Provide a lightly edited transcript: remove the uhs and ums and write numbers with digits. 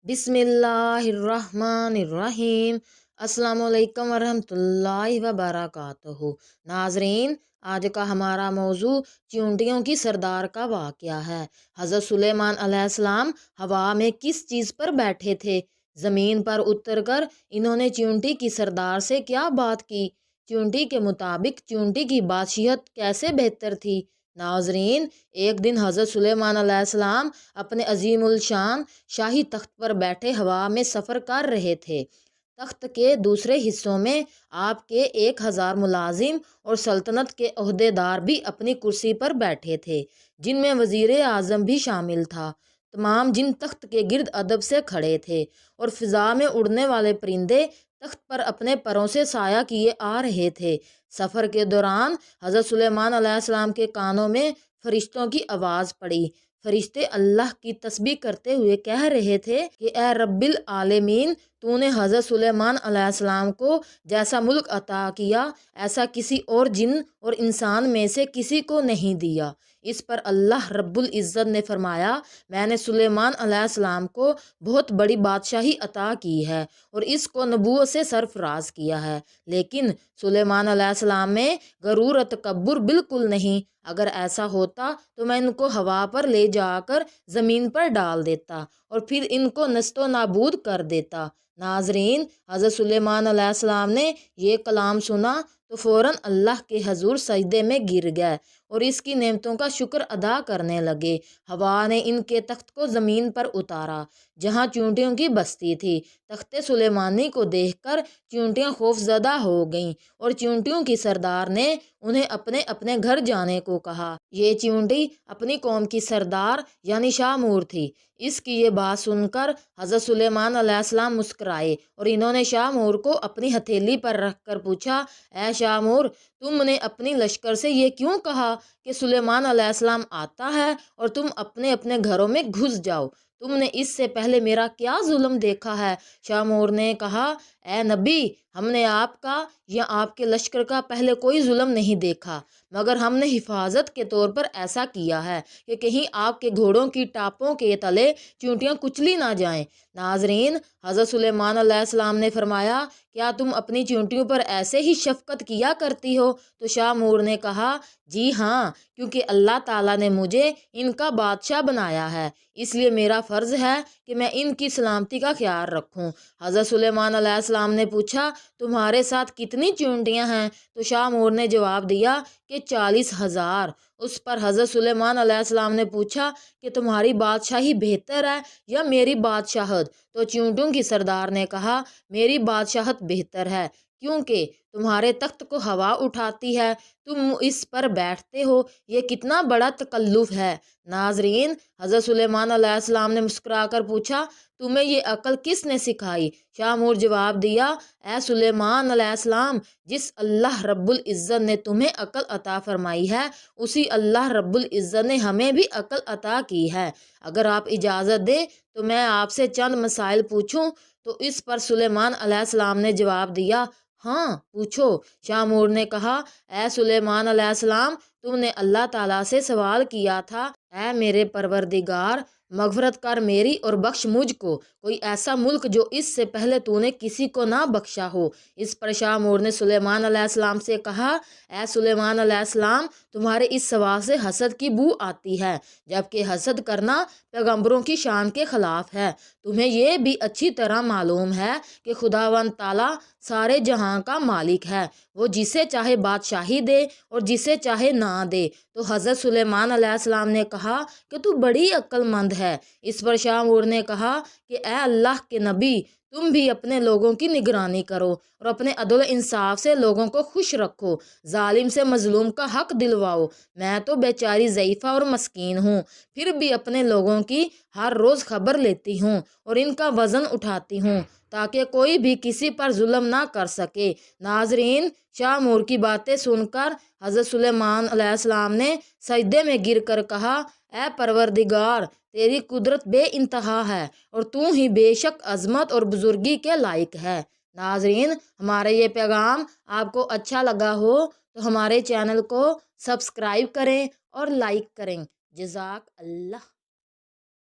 बिस्मिल्लाहिर्रहमानिर्रहीम। अस्सलाम वालेकुम वरहमतुल्लाहि वबरकातुहू। नाजरीन, आज का हमारा मौजू चींटियों की सरदार का वाक़या है। हज़रत सुलेमान अलैहिस्सलाम हवा में किस चीज़ पर बैठे थे? ज़मीन पर उतरकर इन्होंने चींटी की सरदार से क्या बात की? चींटी के मुताबिक चींटी की बादशाहत कैसे बेहतर थी? नाजरीन, एक दिन हज़रत सुलेमान अलैहिस्सलाम अपने अजीमुल शान शाही तख्त पर बैठे हवा में सफ़र कर रहे थे। तख्त के दूसरे हिस्सों में आपके 1000 मुलाजिम और सल्तनत के ओहदेदार भी अपनी कुर्सी पर बैठे थे, जिनमें वज़ीर आज़म भी शामिल था। तमाम जिन तख्त के गिर्द अदब से खड़े थे और फ़िज़ा में उड़ने वाले परिंदे तख्त पर अपने परों से साया किए आ रहे थे। सफ़र के दौरान हज़रत सुलेमान अलैहिस्सलाम के कानों में फरिश्तों की आवाज़ पड़ी। फरिश्ते अल्लाह की तस्बीह करते हुए कह रहे थे कि ए रब्बिल आलमीन, तूने हज़रत सुलेमान अलैहिस्सलाम को जैसा मुल्क अता किया ऐसा किसी और जिन और इंसान में से किसी को नहीं दिया। इस पर अल्लाह रब्बुल इज़्ज़त ने फरमाया, मैंने सुलेमान अलैहिस्सलाम को बहुत बड़ी बादशाही अता की है और इसको नबूवत से सरफराज किया है, लेकिन सुलेमान अलैहिस्सलाम में गरूर और तकब्बुर बिल्कुल नहीं। अगर ऐसा होता तो मैं इनको हवा पर ले जाकर ज़मीन पर डाल देता और फिर इनको नस्तो नाबूद कर देता। नाजरीन, हज़रत सुलेमान अलैहिस्सलाम ने ये कलाम सुना तो फ़ौरन अल्लाह के हजूर सजदे में गिर गए और इसकी नेमतों का शुक्र अदा करने लगे। हवा ने इनके तख्त को ज़मीन पर उतारा जहाँ चींटियों की बस्ती थी। तख्ते सुलेमानी को देखकर चींटियाँ खौफजदा हो गईं और चींटियों की सरदार ने उन्हें अपने अपने घर जाने को कहा। ये चींटी अपनी कौम की सरदार यानी शाहमूर थी। इसकी ये बात सुनकर हज़रत सुलेमान अलैहिस्सलाम मुस्कुराए और इन्होंने शाहमूर को अपनी हथेली पर रखकर पूछा, ऐ शाहमूर, तुमने अपनी लश्कर से ये क्यों कहा कि सुलेमान अलैहिस्सलाम आता है और तुम अपने अपने घरों में घुस जाओ? तुमने इससे पहले मेरा क्या जुल्म देखा है? शाहमूर ने कहा, ए नबी, हमने आपका या आपके लश्कर का पहले कोई जुल्म नहीं देखा, मगर हमने हिफाजत के तौर पर ऐसा किया है कि कहीं आपके घोड़ों की टापों के तले चींटियां कुचली ना जाएं। नाजरीन, हज़रत सुलेमान अलैहिस्सलाम ने फरमाया, क्या तुम अपनी चींटियों पर ऐसे ही शफकत किया करती हो? तो शाहमूर ने कहा, जी हाँ, क्योंकि अल्लाह ताला ने मुझे इनका बादशाह बनाया है, इसलिए मेरा फ़र्ज़ है कि मैं इनकी सलामती का ख्याल रखूं। हज़रत सुलेमान अलैहिस्सलाम ने पूछा, तुम्हारे साथ कितनी चींटियां हैं? तो शाहमूर ने जवाब दिया कि 40,000। उस पर हज़रत सुलेमान अलैहिस्सलाम ने पूछा कि तुम्हारी बादशाही बेहतर है या मेरी बादशाहत? तो चींटियों की सरदार ने कहा, मेरी बादशाहत बेहतर है, क्योंकि तुम्हारे तख्त को हवा उठाती है, तुम इस पर बैठते हो, ये कितना बड़ा तकल्लुफ़ है। नाजरीन, हज़रत सुलेमान अलैहिस्सलाम ने मुस्कुराकर पूछा, तुम्हें ये अकल किसने सिखाई? शाहमूर जवाब दिया, ए सुलेमान अलैहिस्सलाम, जिस अल्लाह रब्बुल इज़्ज़त ने तुम्हें अकल अता फरमाई है, उसी अल्लाह रब्बुल इज़्ज़त ने हमें भी अकल अता की है। अगर आप इजाज़त दें तो मैं आपसे चंद मसाइल पूछूं? तो इस पर सुलेमान अलैहिस्सलाम ने जवाब दिया, हाँ पूछो। शाहमूर ने कहा, ए सुलेमान अलैहिस्सलाम, तुमने अल्लाह ताला से सवाल किया था, ए मेरे परवरदिगार, मगफरत कर मेरी और बख्श मुझको कोई ऐसा मुल्क जो इससे पहले तूने किसी को ना बख्शा हो। इस पर शाहमूर ने सुलेमान अलैहिस्सलाम से कहा, ए सुलेमान अलैहिस्सलाम, तुम्हारे इस सवाल से हसद की बू आती है, जबकि हसद करना पैगंबरों की शान के खिलाफ है। तुम्हें यह भी अच्छी तरह मालूम है कि खुदावंद ताला सारे जहां का मालिक है, वो जिसे चाहे बादशाही दे और जिसे चाहे ना दे। तो हज़रत सुलेमान अलैहिस्सलाम ने कहा कि तू बड़ी अक्लमंद है। इस पर शाहमूर ने कहा कि ए अल्लाह के नबी, तुम भी अपने लोगों की निगरानी करो और अपने अदल इंसाफ से लोगों को खुश रखो, जालिम से मजलूम का हक दिलवाओ। मैं तो बेचारी ज़ईफ़ा और मस्कीन हूँ, फिर भी अपने लोगों की हर रोज़ खबर लेती हूँ और इनका वज़न उठाती हूँ ताकि कोई भी किसी पर जुल्म ना कर सके। नाजरीन, शाहमूर की बातें सुनकर हज़रत सुलेमान अलैहिस्सलाम ने सजदे में गिर कर कहा, ए परवरदिगार, तेरी कुदरत बे इंतहा है और तू ही बेशक अजमत और बुजुर्गी के लायक है। नाजरीन, हमारा ये पैगाम आपको अच्छा लगा हो तो हमारे चैनल को सब्सक्राइब करें और लाइक करें। जज़ाक अल्लाह।